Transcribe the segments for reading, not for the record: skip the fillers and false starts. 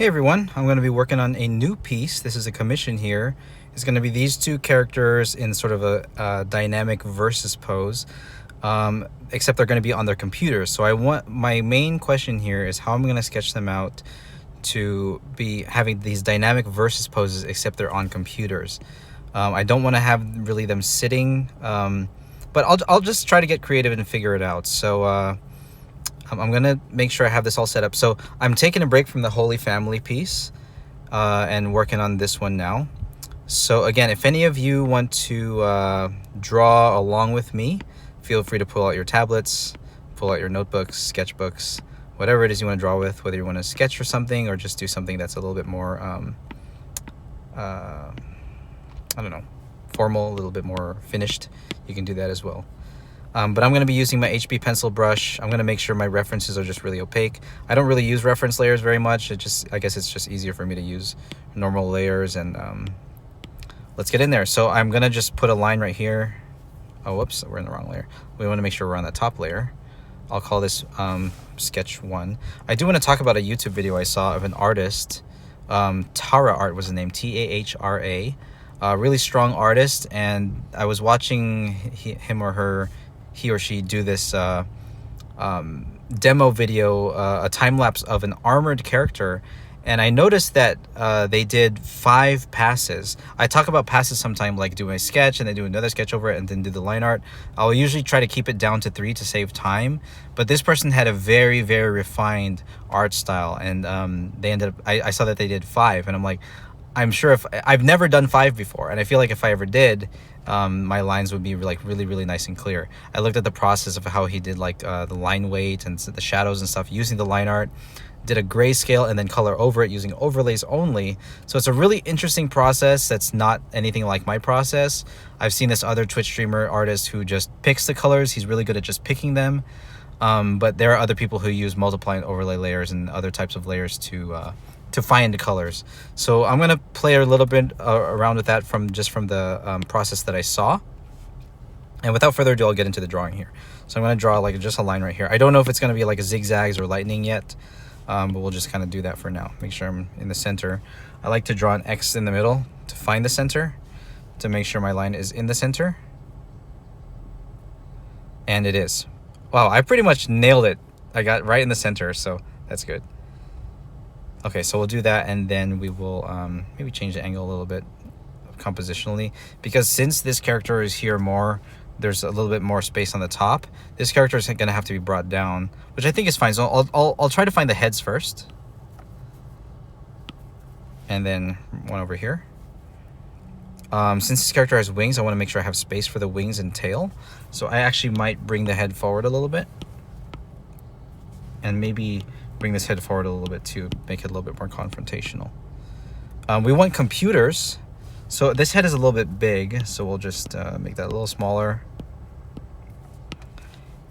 Hey everyone, I'm going to be working on a new piece. This is a commission here. It's going to be these two characters in sort of a dynamic versus pose, except they're going to be on their computers. So my main question here is how I'm going to sketch them out to be having these dynamic versus poses, except they're on computers. I don't want to have really them sitting, but I'll just try to get creative and figure it out. So I'm gonna make sure I have this all set up. So I'm taking a break from the Holy Family piece and working on this one now. So again, if any of you want to draw along with me, feel free to pull out your tablets, pull out your notebooks, sketchbooks, whatever it is you want to draw with, whether you want to sketch for something or just do something that's a little bit more, I don't know, formal, a little bit more finished. You can do that as well. But I'm going to be using my HB pencil brush. I'm going to make sure my references are just really opaque. I don't really use reference layers very much. I guess it's just easier for me to use normal layers. And let's get in there. So I'm going to just put a line right here. Oh, whoops, we're in the wrong layer. We want to make sure we're on the top layer. I'll call this sketch 1. I do want to talk about a YouTube video I saw of an artist. Tara Art was the name, Tahra. Really strong artist. And I was watching him or she do this demo video, a time-lapse of an armored character, and I noticed that they did 5 passes. I talk about passes sometime, like do a sketch and then do another sketch over it and then do the line art. I'll usually try to keep it down to 3 to save time, but this person had a very, very refined art style, and they ended up, I saw that they did 5, and I'm like, I'm sure I've never done 5 before, and I feel like if I ever did, my lines would be like really, really nice and clear. I looked at the process of how he did like the line weight and the shadows and stuff using the line art, did a grayscale and then color over it using overlays only. So it's a really interesting process that's not anything like my process. I've seen this other Twitch streamer artist who just picks the colors. He's really good at just picking them. But there are other people who use multiply and overlay layers and other types of layers to find the colors. So I'm gonna play a little bit around with that from the process that I saw. And without further ado, I'll get into the drawing here. So I'm gonna draw like just a line right here. I don't know if it's gonna be like a zigzags or lightning yet, but we'll just kind of do that for now. Make sure I'm in the center. I like to draw an X in the middle to find the center, to make sure my line is in the center. And it is. Wow, I pretty much nailed it. I got right in the center, so that's good. Okay, so we'll do that, and then we will maybe change the angle a little bit compositionally, because since this character is here more, there's a little bit more space on the top. This character is going to have to be brought down, which I think is fine. So I'll try to find the heads first, and then one over here. Since this character has wings, I want to make sure I have space for the wings and tail. So I actually might bring the head forward a little bit, and maybe bring this head forward a little bit to make it a little bit more confrontational. We want computers, so this head is a little bit big, so we'll just make that a little smaller.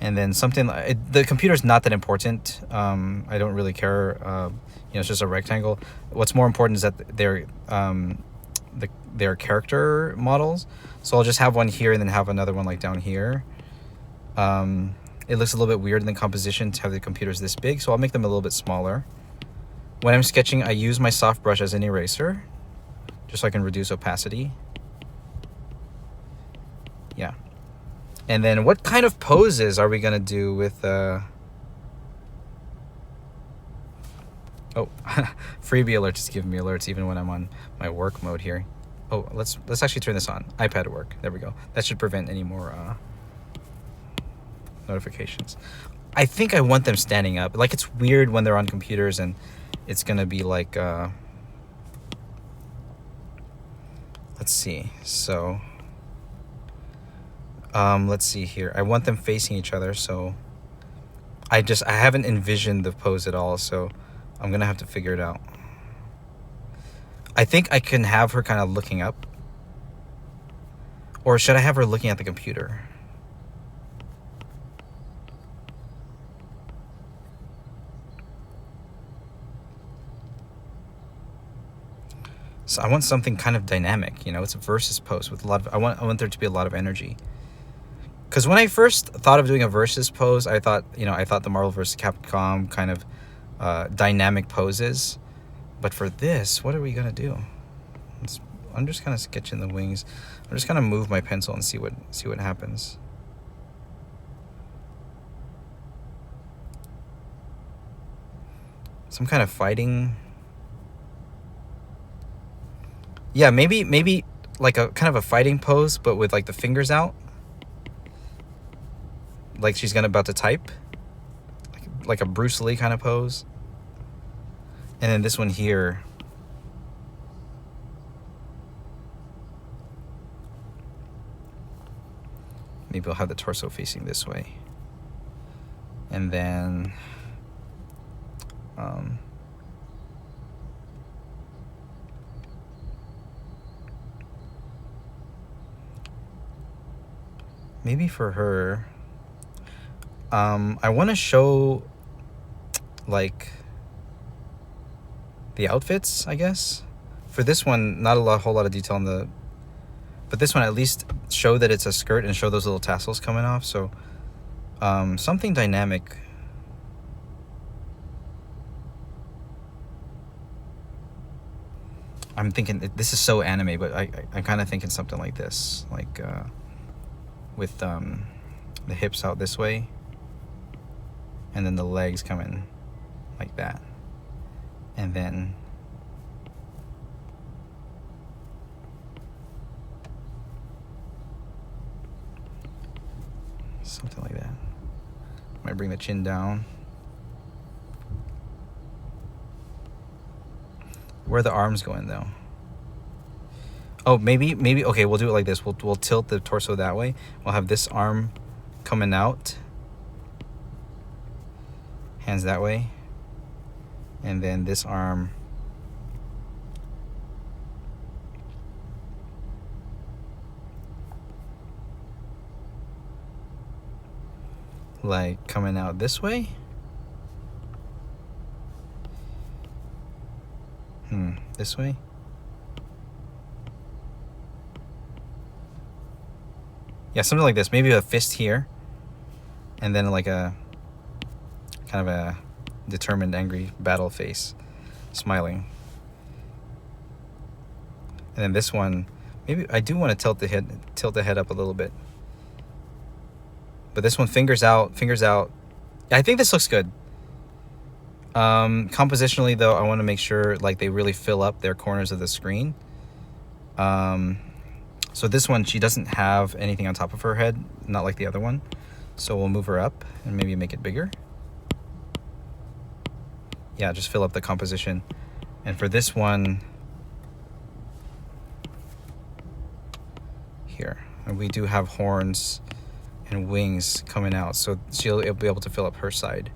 And then something like the computer's not that important. I don't really care. It's just a rectangle. What's more important is that they're character models. So I'll just have one here and then have another one like down here. It looks a little bit weird in the composition to have the computers this big, so I'll make them a little bit smaller. When I'm sketching, I use my soft brush as an eraser, just so I can reduce opacity. Yeah. And then what kind of poses are we gonna do with oh, freebie alert is giving me alerts even when I'm on my work mode here. Oh, let's actually turn this on. iPad work. There we go. That should prevent any more notifications. I think I want them standing up. Like, it's weird when they're on computers and it's gonna be like let's see. So let's see here. I want them facing each other, so I haven't envisioned the pose at all, so I'm gonna have to figure it out. I think I can have her kind of looking up, or should I have her looking at the computer? So I want something kind of dynamic, it's a versus pose with a lot of, I want there to be a lot of energy. Because when I first thought of doing a versus pose, I thought the Marvel vs. Capcom kind of dynamic poses. But for this, what are we gonna do? I'm just kind of sketching the wings. I'm just gonna move my pencil and see what happens. Some kind of fighting. Yeah, maybe like a kind of a fighting pose, but with like the fingers out. Like she's about to type. Like a Bruce Lee kind of pose. And then this one here. Maybe I'll have the torso facing this way. And then maybe for her, I want to show like the outfits, I guess. For this one, not a whole lot of detail on the, but this one at least show that it's a skirt and show those little tassels coming off. So something dynamic. I'm thinking this is so anime, but I'm kind of thinking something like this, like with the hips out this way, and then the legs coming like that, and then something like that. Might bring the chin down. Where are the arms going though? Oh, maybe okay, we'll do it like this. We'll tilt the torso that way. We'll have this arm coming out. Hands that way. And then this arm like coming out this way. This way. Yeah, something like this. Maybe a fist here, and then like a kind of a determined, angry battle face, smiling. And then this one, maybe I do want to tilt the head up a little bit. But this one, fingers out. I think this looks good. Compositionally though, I want to make sure like they really fill up their corners of the screen. So this one, she doesn't have anything on top of her head, not like the other one. So we'll move her up and maybe make it bigger. Yeah, just fill up the composition. And for this one here, and we do have horns and wings coming out, so she'll be able to fill up her side.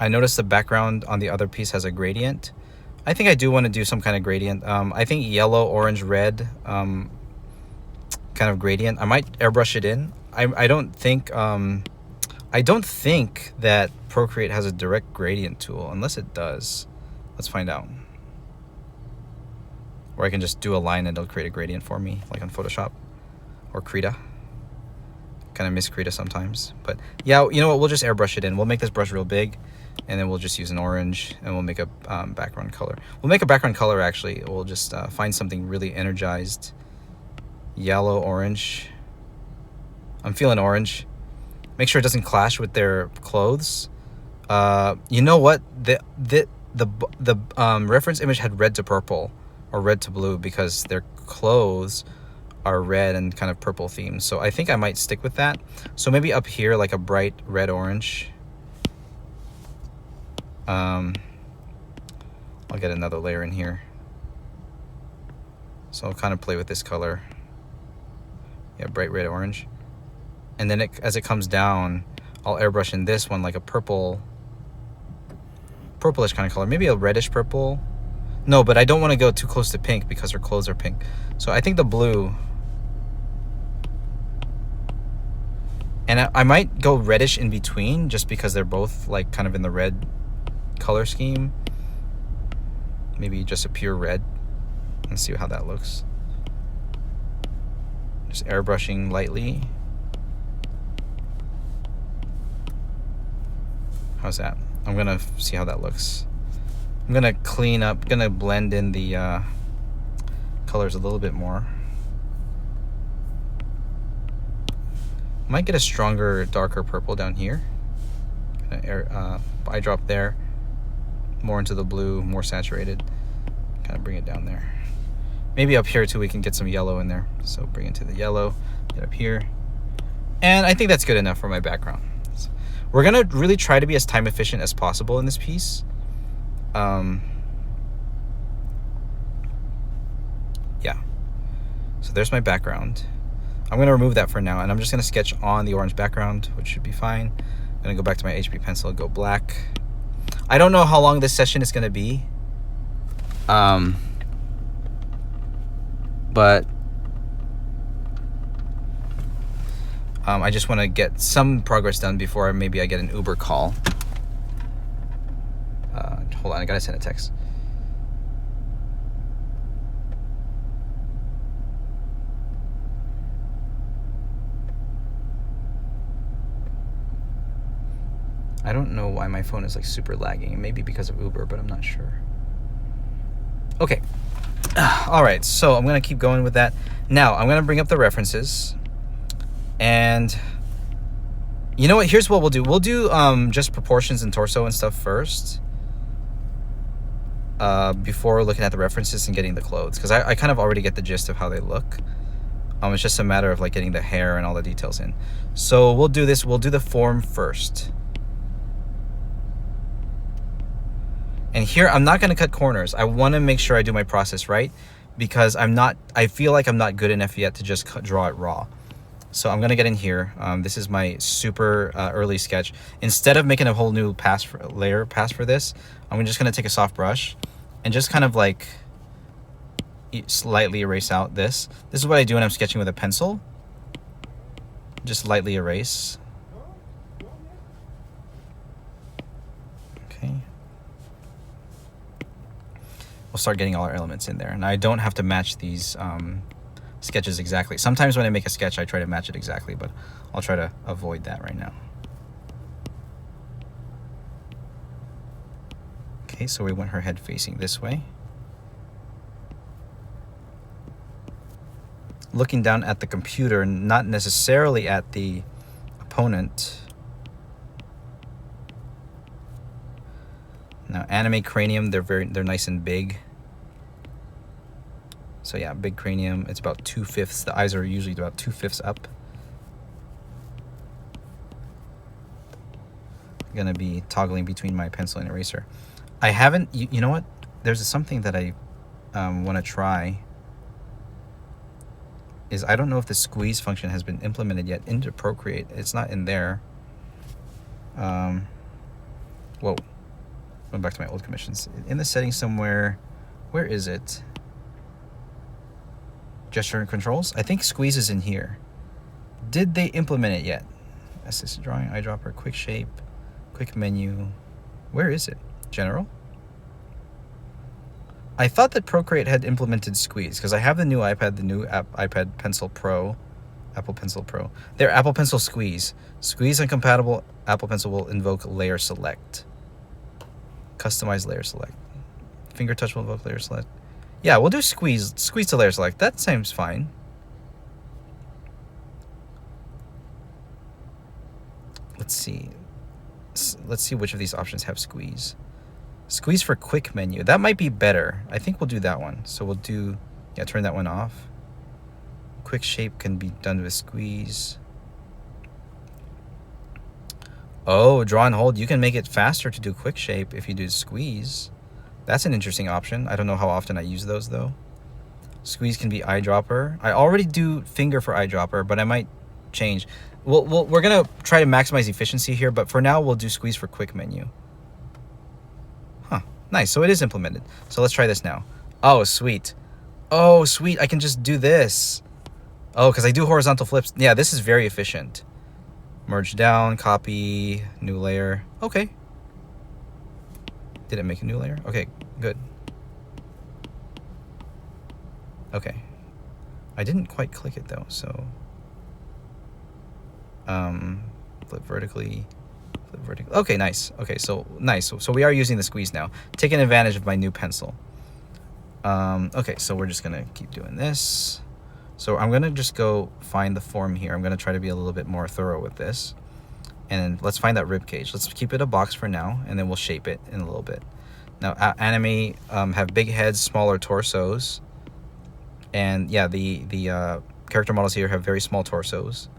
I noticed the background on the other piece has a gradient. I think I do want to do some kind of gradient. I think yellow, orange, red kind of gradient. I might airbrush it in. I don't think that Procreate has a direct gradient tool, unless it does. Let's find out. Or I can just do a line and it'll create a gradient for me, like on Photoshop or Krita. Kind of miss Krita sometimes, but yeah, you know what? We'll just airbrush it in. We'll make this brush real big, and then we'll just use an orange, and we'll make a background color. We'll make a background color actually. We'll just find something really energized, yellow, orange. I'm feeling orange. Make sure it doesn't clash with their clothes. You know what? The reference image had red to purple or red to blue because their clothes are red and kind of purple themed. So I think I might stick with that. So maybe up here like a bright red orange. I'll get another layer in here. So I'll kind of play with this color. Yeah, bright red orange. And then as it comes down, I'll airbrush in this one like a purplish kind of color. Maybe a reddish purple. No, but I don't want to go too close to pink because her clothes are pink. So I think the blue. And I might go reddish in between just because they're both like kind of in the red color scheme. Maybe just a pure red. Let's see how that looks. Just airbrushing lightly. How's that? I'm gonna see how that looks. I'm gonna clean up, gonna blend in the colors a little bit more. Might get a stronger, darker purple down here. Eye drop there, more into the blue, more saturated. Kind of bring it down there. Maybe up here too we can get some yellow in there. So bring it to the yellow, get up here. And I think that's good enough for my background. So we're gonna really try to be as time efficient as possible in this piece. Yeah. So there's my background. I'm going to remove that for now, and I'm just going to sketch on the orange background, which should be fine. I'm going to go back to my HB pencil and go black. I don't know how long this session is going to be. But I just want to get some progress done before maybe I get an Uber call. Hold on, I got to send a text. I don't know why my phone is like super lagging. Maybe because of Uber, but I'm not sure. Okay. All right, so I'm going to keep going with that. Now, I'm going to bring up the references. And you know what? Here's what we'll do. We'll do just proportions and torso and stuff first. Before looking at the references and getting the clothes. Because I kind of already get the gist of how they look. It's just a matter of like getting the hair and all the details in. So we'll do this. We'll do the form first. And here, I'm not going to cut corners. I want to make sure I do my process right, because I feel like I'm not good enough yet to just draw it raw. So I'm going to get in here. This is my super early sketch. Instead of making a whole new layer pass for this, I'm just going to take a soft brush and just kind of like slightly erase out this. This is what I do when I'm sketching with a pencil. Just lightly erase. Okay. We'll start getting all our elements in there. And I don't have to match these sketches exactly. Sometimes when I make a sketch, I try to match it exactly, but I'll try to avoid that right now. Okay, so we want her head facing this way. Looking down at the computer, not necessarily at the opponent. Now, anime cranium, they're nice and big. So yeah, big cranium. It's about 2/5. The eyes are usually about 2/5 up. I'm gonna be toggling between my pencil and eraser. I haven't. You know what? There's something that I want to try. Is I don't know if the squeeze function has been implemented yet into Procreate. It's not in there. Whoa. Going back to my old commissions. In the settings somewhere, where is it? Gesture and controls? I think squeeze is in here. Did they implement it yet? Assisted drawing, eyedropper, quick shape, quick menu. Where is it? General? I thought that Procreate had implemented squeeze because I have the new iPad, the new iPad Pencil Pro, Apple Pencil Pro. They're Apple Pencil Squeeze. Squeeze incompatible, Apple Pencil will invoke layer select. Customize layer select. Finger touch will invoke layer select. Yeah, we'll do squeeze to layer select. That seems fine. Let's see. Let's see which of these options have squeeze. Squeeze for quick menu. That might be better. I think we'll do that one. So we'll do, yeah, turn that one off. Quick shape can be done with squeeze. Oh, draw and hold. You can make it faster to do quick shape if you do squeeze. That's an interesting option. I don't know how often I use those though. Squeeze can be eyedropper. I already do finger for eyedropper, but I might change. We're gonna try to maximize efficiency here, but for now we'll do squeeze for quick menu. Huh, nice, so it is implemented. So let's try this now. Oh, sweet. Oh, sweet, I can just do this. Oh, because I do horizontal flips. Yeah, this is very efficient. Merge down, copy, new layer. Okay. Did it make a new layer? Okay, good. Okay. I didn't quite click it though, so flip vertically, Flip vertical. Okay, nice. Okay, so nice. So we are using the squeeze now, taking advantage of my new pencil. Okay, so we're just gonna keep doing this. So I'm gonna just go find the form here. I'm gonna try to be a little bit more thorough with this. And let's find that rib cage. Let's keep it a box for now, and then we'll shape it in a little bit. Now, anime have big heads, smaller torsos, and yeah, the character models here have very small torsos,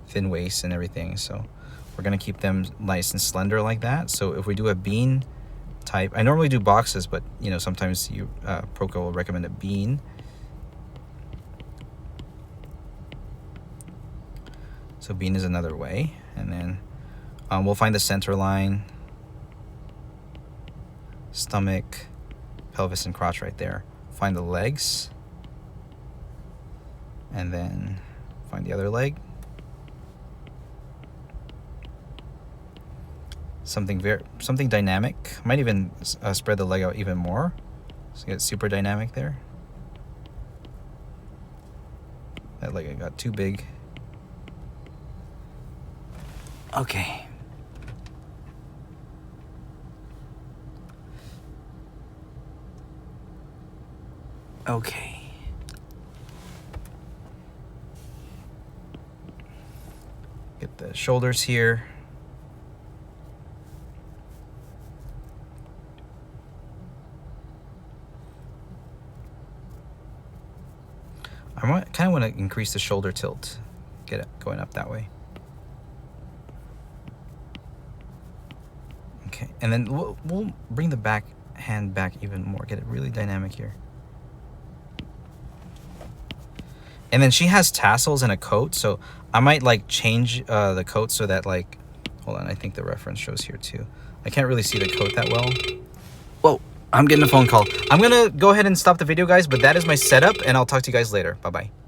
thin waists, and everything. So we're gonna keep them nice and slender like that. So if we do a bean type, I normally do boxes, but you know sometimes you Proco will recommend a bean. So bean is another way. And then we'll find the center line, stomach, pelvis, and crotch right there. Find the legs, and then find the other leg. Something dynamic. Might even spread the leg out even more, so get super dynamic there. That leg got too big. Okay. Okay. Get the shoulders here. I kind of want to increase the shoulder tilt. Get it going up that way. Okay, and then we'll bring the back hand back even more. Get it really dynamic here. And then she has tassels and a coat, so I might like change the coat so that like, hold on, I think the reference shows here too. I can't really see the coat that well. Whoa, I'm getting a phone call. I'm gonna go ahead and stop the video, guys, but that is my setup, and I'll talk to you guys later. Bye-bye.